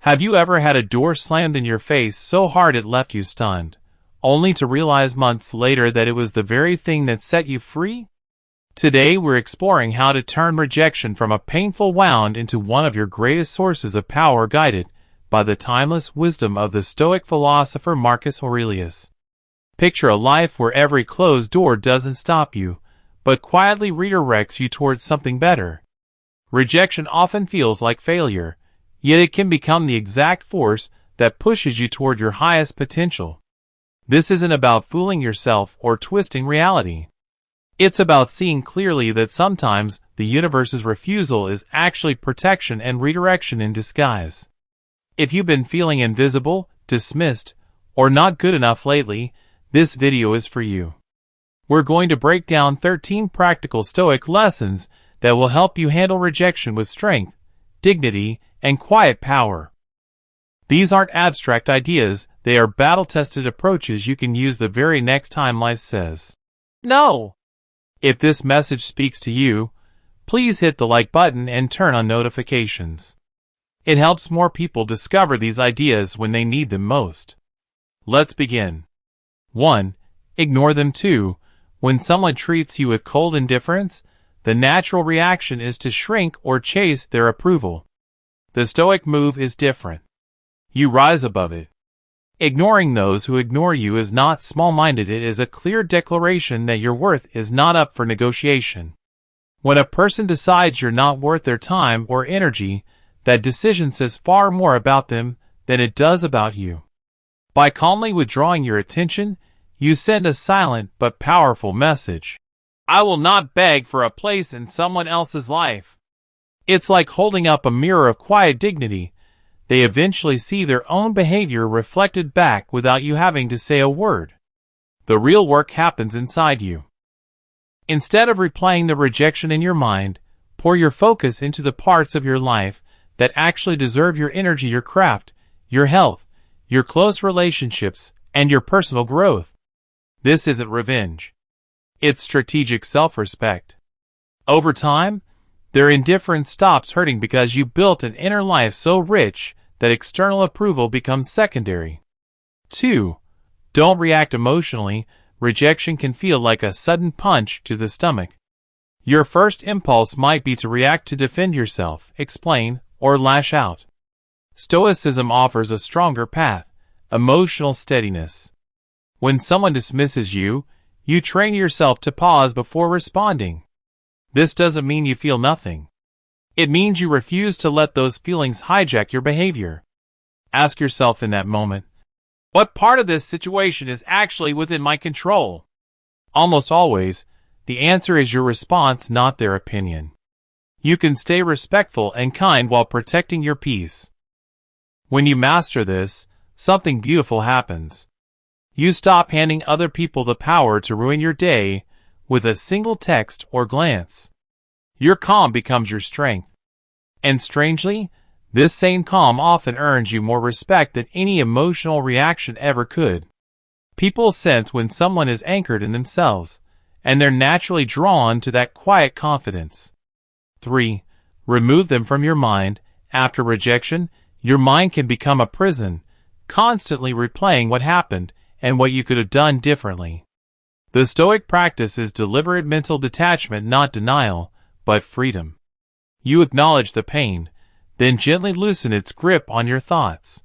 Have you ever had a door slammed in your face so hard it left you stunned, only to realize months later that it was the very thing that set you free? Today we're exploring how to turn rejection from a painful wound into one of your greatest sources of power, guided by the timeless wisdom of the Stoic philosopher Marcus Aurelius. Picture a life where every closed door doesn't stop you, but quietly redirects you towards something better. Rejection often feels like failure, yet it can become the exact force that pushes you toward your highest potential. This isn't about fooling yourself or twisting reality. It's about seeing clearly that sometimes the universe's refusal is actually protection and redirection in disguise. If you've been feeling invisible, dismissed, or not good enough lately, this video is for you. We're going to break down 13 practical Stoic lessons that will help you handle rejection with strength, dignity, and quiet power. These aren't abstract ideas, they are battle-tested approaches you can use the very next time life says no. If this message speaks to you, please hit the like button and turn on notifications. It helps more people discover these ideas when they need them most. Let's begin. 1. Ignore them. 2. When someone treats you with cold indifference, the natural reaction is to shrink or chase their approval. The Stoic move is different. You rise above it. Ignoring those who ignore you is not small-minded, it is a clear declaration that your worth is not up for negotiation. When a person decides you're not worth their time or energy, that decision says far more about them than it does about you. By calmly withdrawing your attention, you send a silent but powerful message. I will not beg for a place in someone else's life. It's like holding up a mirror of quiet dignity. They eventually see their own behavior reflected back without you having to say a word. The real work happens inside you. Instead of replaying the rejection in your mind, pour your focus into the parts of your life that actually deserve your energy: your craft, your health, your close relationships, and your personal growth. This isn't revenge. It's strategic self-respect. Over time, their indifference stops hurting because you built an inner life so rich that external approval becomes secondary. 2. Don't react emotionally. Rejection can feel like a sudden punch to the stomach. Your first impulse might be to react, to defend yourself, explain, or lash out. Stoicism offers a stronger path: emotional steadiness. When someone dismisses you, you train yourself to pause before responding. This doesn't mean you feel nothing. It means you refuse to let those feelings hijack your behavior. Ask yourself in that moment, what part of this situation is actually within my control? Almost always, the answer is your response, not their opinion. You can stay respectful and kind while protecting your peace. When you master this, something beautiful happens. You stop handing other people the power to ruin your day with a single text or glance. Your calm becomes your strength. And strangely, this same calm often earns you more respect than any emotional reaction ever could. People sense when someone is anchored in themselves, and they're naturally drawn to that quiet confidence. 3. Remove them from your mind. After rejection, your mind can become a prison, constantly replaying what happened and what you could have done differently. The Stoic practice is deliberate mental detachment, not denial, but freedom. You acknowledge the pain, then gently loosen its grip on your thoughts.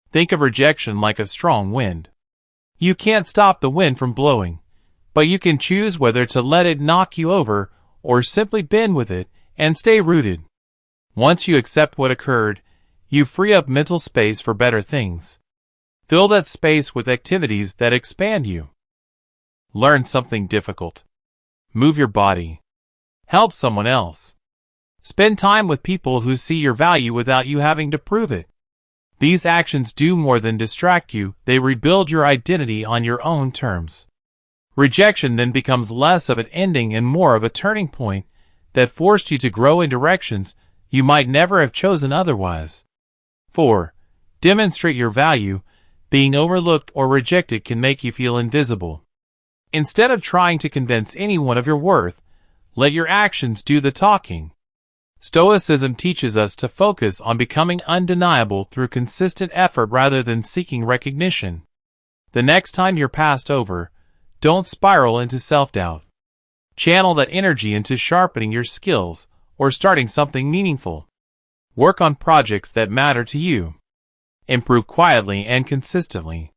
Think of rejection like a strong wind. You can't stop the wind from blowing, but you can choose whether to let it knock you over or simply bend with it and stay rooted. Once you accept what occurred, you free up mental space for better things. Fill that space with activities that expand you. Learn something difficult. Move your body. Help someone else. Spend time with people who see your value without you having to prove it. These actions do more than distract you, they rebuild your identity on your own terms. Rejection then becomes less of an ending and more of a turning point that forced you to grow in directions you might never have chosen otherwise. 4. Demonstrate your value. Being overlooked or rejected can make you feel invisible. Instead of trying to convince anyone of your worth, let your actions do the talking. Stoicism teaches us to focus on becoming undeniable through consistent effort rather than seeking recognition. The next time you're passed over, don't spiral into self-doubt. Channel that energy into sharpening your skills or starting something meaningful. Work on projects that matter to you. Improve quietly and consistently.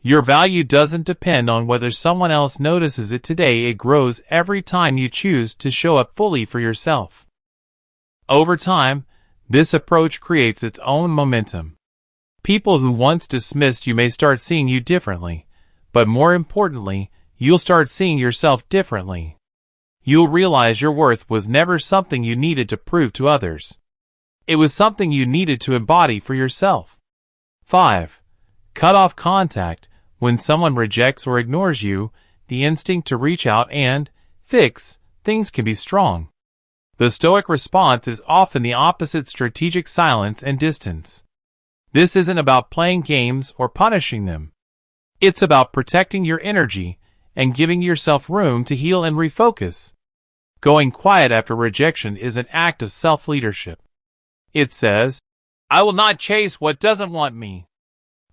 Your value doesn't depend on whether someone else notices it today. It grows every time you choose to show up fully for yourself. Over time, this approach creates its own momentum. People who once dismissed you may start seeing you differently, but more importantly, you'll start seeing yourself differently. You'll realize your worth was never something you needed to prove to others. It was something you needed to embody for yourself. 5. Cut off contact. When someone rejects or ignores you, the instinct to reach out and fix things can be strong. The Stoic response is often the opposite: strategic silence and distance. This isn't about playing games or punishing them. It's about protecting your energy and giving yourself room to heal and refocus. Going quiet after rejection is an act of self-leadership. It says, "I will not chase what doesn't want me."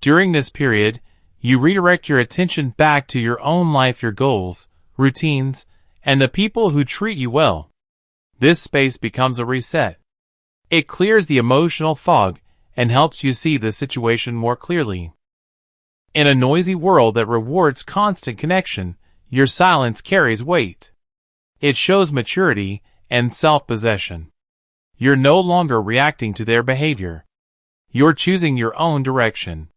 During this period, you redirect your attention back to your own life, your goals, routines, and the people who treat you well. This space becomes a reset. It clears the emotional fog and helps you see the situation more clearly. In a noisy world that rewards constant connection, your silence carries weight. It shows maturity and self-possession. You're no longer reacting to their behavior. You're choosing your own direction.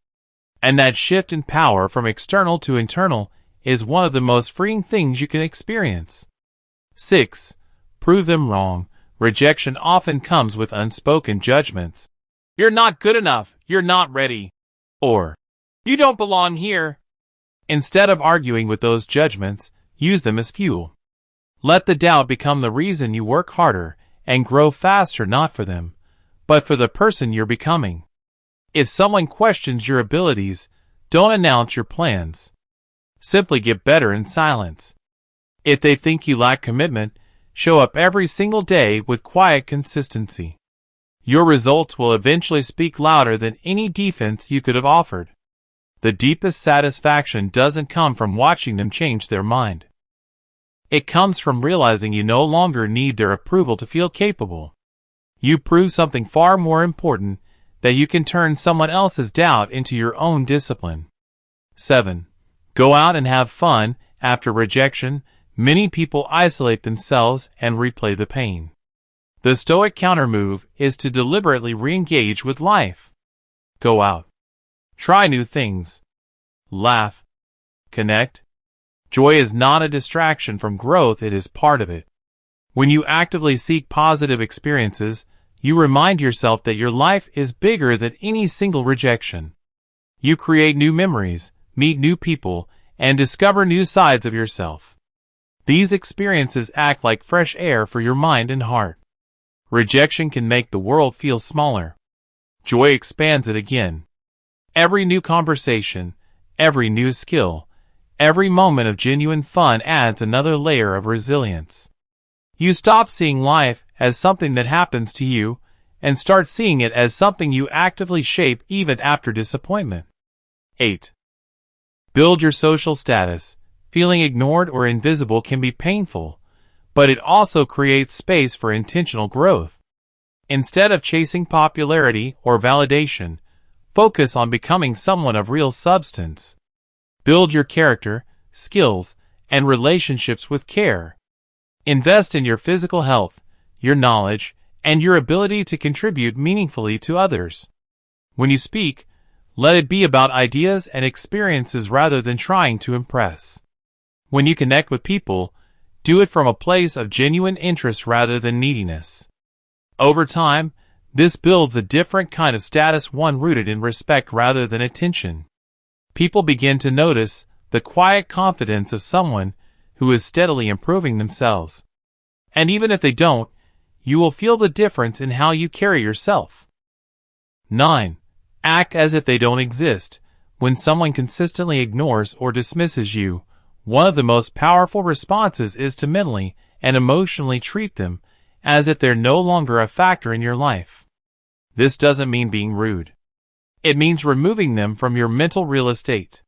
And that shift in power from external to internal is one of the most freeing things you can experience. 6. Prove them wrong. Rejection often comes with unspoken judgments. "You're not good enough," "You're not ready," or "You don't belong here." Instead of arguing with those judgments, use them as fuel. Let the doubt become the reason you work harder and grow faster, not for them, but for the person you're becoming. If someone questions your abilities, don't announce your plans. Simply get better in silence. If they think you lack commitment, show up every single day with quiet consistency. Your results will eventually speak louder than any defense you could have offered. The deepest satisfaction doesn't come from watching them change their mind. It comes from realizing you no longer need their approval to feel capable. You prove something far more important: that you can turn someone else's doubt into your own discipline. 7. Go out and have fun. After rejection, many people isolate themselves and replay the pain. The Stoic countermove is to deliberately re-engage with life. Go out. Try new things. Laugh. Connect. Joy is not a distraction from growth, it is part of it. When you actively seek positive experiences, you remind yourself that your life is bigger than any single rejection. You create new memories, meet new people, and discover new sides of yourself. These experiences act like fresh air for your mind and heart. Rejection can make the world feel smaller. Joy expands it again. Every new conversation, every new skill, every moment of genuine fun adds another layer of resilience. You stop seeing life as something that happens to you and start seeing it as something you actively shape even after disappointment. 8. Build your social status. Feeling ignored or invisible can be painful, but it also creates space for intentional growth. Instead of chasing popularity or validation, focus on becoming someone of real substance. Build your character, skills, and relationships with care. Invest in your physical health, your knowledge, and your ability to contribute meaningfully to others. When you speak, let it be about ideas and experiences rather than trying to impress. When you connect with people, do it from a place of genuine interest rather than neediness. Over time, this builds a different kind of status, one rooted in respect rather than attention. People begin to notice the quiet confidence of someone who is steadily improving themselves. And even if they don't, you will feel the difference in how you carry yourself. 9. Act as if they don't exist. When someone consistently ignores or dismisses you, one of the most powerful responses is to mentally and emotionally treat them as if they're no longer a factor in your life. This doesn't mean being rude. It means removing them from your mental real estate.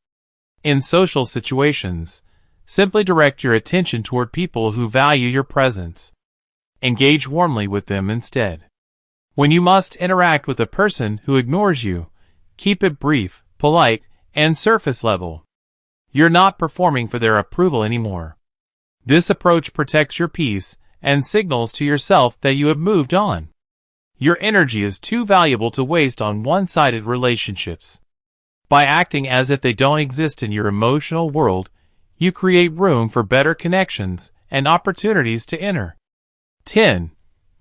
In social situations, simply direct your attention toward people who value your presence. Engage warmly with them instead. When you must interact with a person who ignores you, keep it brief, polite, and surface level. You're not performing for their approval anymore. This approach protects your peace and signals to yourself that you have moved on. Your energy is too valuable to waste on one-sided relationships. By acting as if they don't exist in your emotional world, you create room for better connections and opportunities to enter. 10.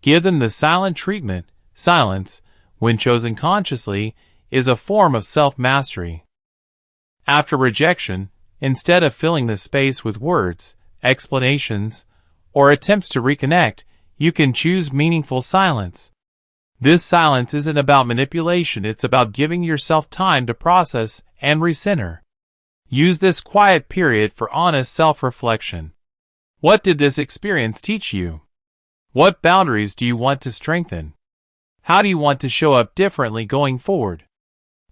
Give them the silent treatment. Silence, when chosen consciously, is a form of self-mastery. After rejection, instead of filling the space with words, explanations, or attempts to reconnect, you can choose meaningful silence. This silence isn't about manipulation, it's about giving yourself time to process and recenter. Use this quiet period for honest self-reflection. What did this experience teach you? What boundaries do you want to strengthen? How do you want to show up differently going forward?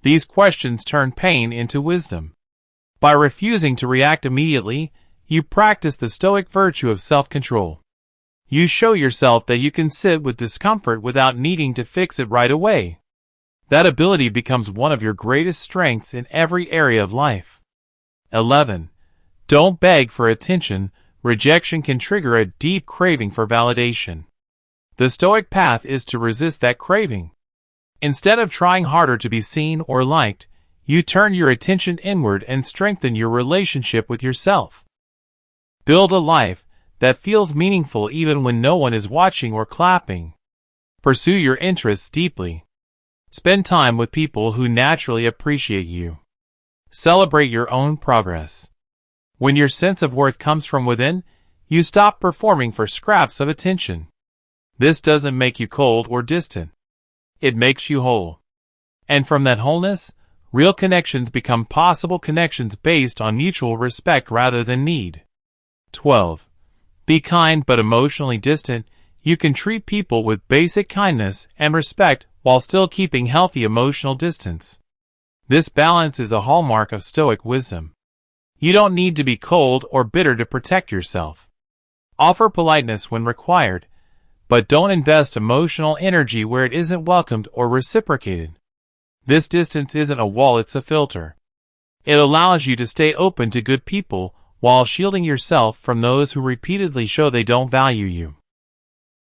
These questions turn pain into wisdom. By refusing to react immediately, you practice the Stoic virtue of self-control. You show yourself that you can sit with discomfort without needing to fix it right away. That ability becomes one of your greatest strengths in every area of life. 11. Don't beg for attention. Rejection can trigger a deep craving for validation. The Stoic path is to resist that craving. Instead of trying harder to be seen or liked, you turn your attention inward and strengthen your relationship with yourself. Build a life that feels meaningful even when no one is watching or clapping. Pursue your interests deeply. Spend time with people who naturally appreciate you. Celebrate your own progress. When your sense of worth comes from within, you stop performing for scraps of attention. This doesn't make you cold or distant. It makes you whole. And from that wholeness, real connections become possible, connections based on mutual respect rather than need. 12. Be kind but emotionally distant. You can treat people with basic kindness and respect while still keeping healthy emotional distance. This balance is a hallmark of Stoic wisdom. You don't need to be cold or bitter to protect yourself. Offer politeness when required, but don't invest emotional energy where it isn't welcomed or reciprocated. This distance isn't a wall, it's a filter. It allows you to stay open to good people while shielding yourself from those who repeatedly show they don't value you.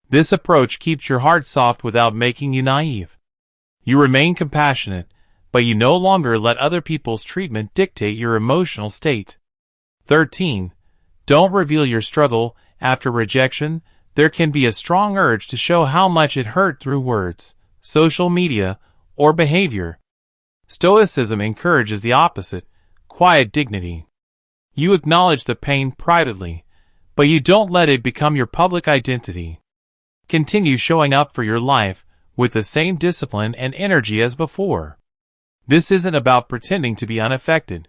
This approach keeps your heart soft without making you naive. You remain compassionate, but you no longer let other people's treatment dictate your emotional state. 13. Don't reveal your struggle. After rejection, there can be a strong urge to show how much it hurt through words, social media, or behavior. Stoicism encourages the opposite, quiet dignity. You acknowledge the pain privately, but you don't let it become your public identity. Continue showing up for your life with the same discipline and energy as before. This isn't about pretending to be unaffected.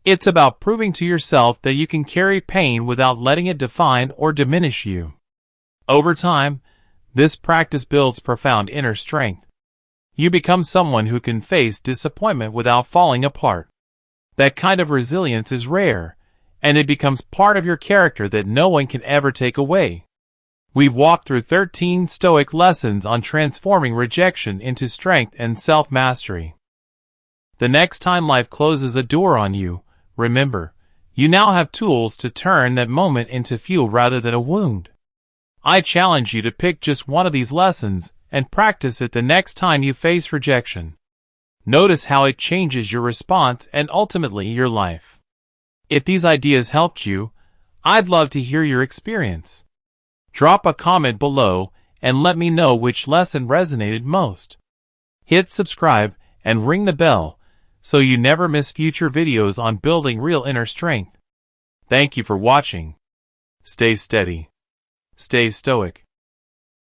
It's about proving to yourself that you can carry pain without letting it define or diminish you. Over time, this practice builds profound inner strength. You become someone who can face disappointment without falling apart. That kind of resilience is rare, and it becomes part of your character that no one can ever take away. We've walked through 13 Stoic lessons on transforming rejection into strength and self-mastery. The next time life closes a door on you, remember, you now have tools to turn that moment into fuel rather than a wound. I challenge you to pick just one of these lessons and practice it the next time you face rejection. Notice how it changes your response and ultimately your life. If these ideas helped you, I'd love to hear your experience. Drop a comment below and let me know which lesson resonated most. Hit subscribe and ring the bell so you never miss future videos on building real inner strength. Thank you for watching. Stay steady. Stay stoic.